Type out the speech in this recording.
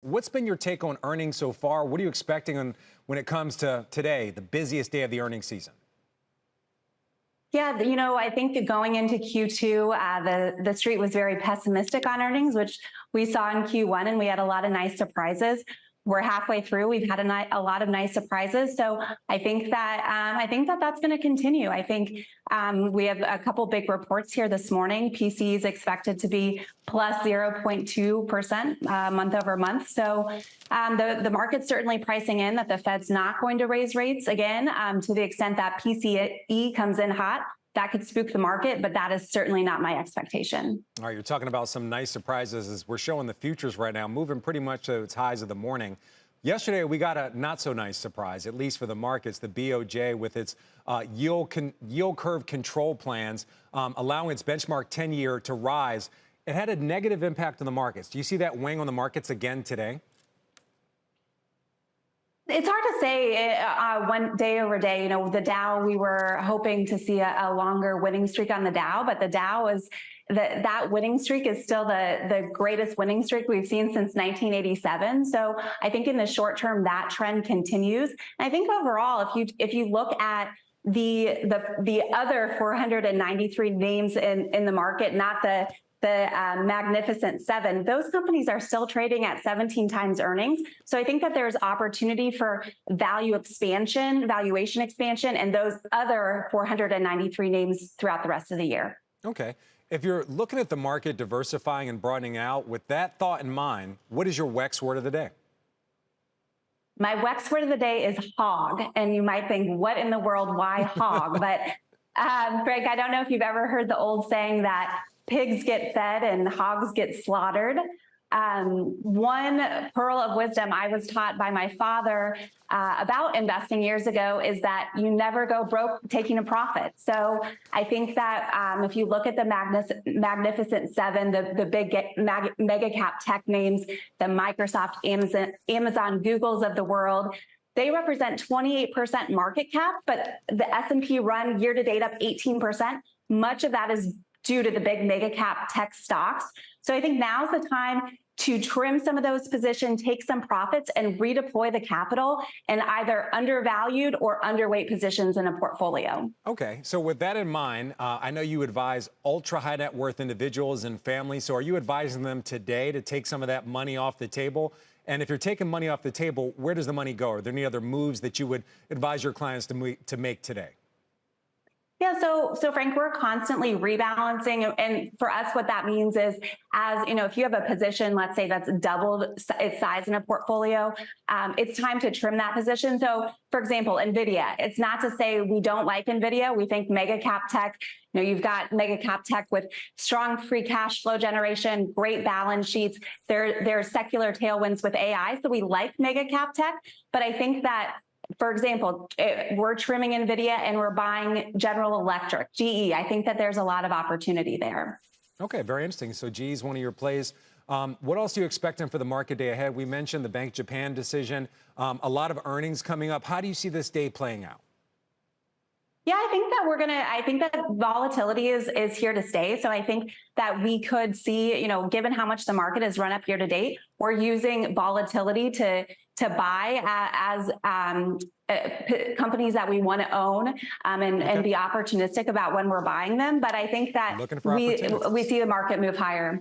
What's been your take on earnings so far? What are you expecting when it comes to today, the busiest day of the earnings season? Yeah, I think that going into Q2, the street was very pessimistic on earnings, which we saw in Q1, and we had a lot of nice surprises. We're halfway through. We've had a lot of nice surprises, so I think that that's going to continue. I think we have a couple big reports here this morning. PCE is expected to be plus 0.2% month over month. So the market's certainly pricing in that the Fed's not going to raise rates again to the extent that PCE comes in hot. That could spook the market, but that is certainly not my expectation. All right, you're talking about some nice surprises as we're showing the futures right now, moving pretty much to its highs of the morning. Yesterday, we got a not so nice surprise, at least for the markets, the BOJ with its yield curve control plans, allowing its benchmark 10-year to rise. It had a negative impact on the markets. Do you see that weighing on the markets again today? It's hard to say one day over day. The Dow, we were hoping to see a longer winning streak on the Dow, but the Dow is that winning streak is still the greatest winning streak we've seen since 1987. So I think in the short term that trend continues. And I think overall, if you look at the other 493 names in the market, not the Magnificent Seven, those companies are still trading at 17 times earnings. So I think that there's opportunity for valuation expansion, and those other 493 names throughout the rest of the year. Okay. If you're looking at the market diversifying and broadening out, with that thought in mind, what is your WEX word of the day? My WEX word of the day is hog. And you might think, what in the world, why hog? But Greg, I don't know if you've ever heard the old saying that pigs get fed and hogs get slaughtered. One pearl of wisdom I was taught by my father about investing years ago is that you never go broke taking a profit. So I think that if you look at the Magnificent Seven, the big mega cap tech names, the Microsoft, Amazon, Googles of the world, they represent 28% market cap, but the S&P run year to date up 18%. Much of that is due to the big mega cap tech stocks. So I think now's the time to trim some of those positions, take some profits, and redeploy the capital in either undervalued or underweight positions in a portfolio. Okay, so with that in mind, I know you advise ultra high net worth individuals and families. So are you advising them today to take some of that money off the table? And if you're taking money off the table, where does the money go? Are there any other moves that you would advise your clients to make today? Yeah, so Frank, we're constantly rebalancing, and for us, what that means is, if you have a position, let's say that's doubled its size in a portfolio, it's time to trim that position. So, for example, Nvidia. It's not to say we don't like Nvidia. We think mega cap tech. You've got mega cap tech with strong free cash flow generation, great balance sheets. There's secular tailwinds with AI, so we like mega cap tech. But I think that, for example, we're trimming Nvidia and we're buying General Electric, GE. I think that there's a lot of opportunity there. Okay, very interesting. So GE is one of your plays. What else are you expecting for the market day ahead? We mentioned the Bank Japan decision, a lot of earnings coming up. How do you see this day playing out? Yeah, I think that volatility is here to stay. So I think that we could see, given how much the market has run up year to date, we're using volatility to buy as companies that we want to own and be opportunistic about when we're buying them. But I think that we see the market move higher.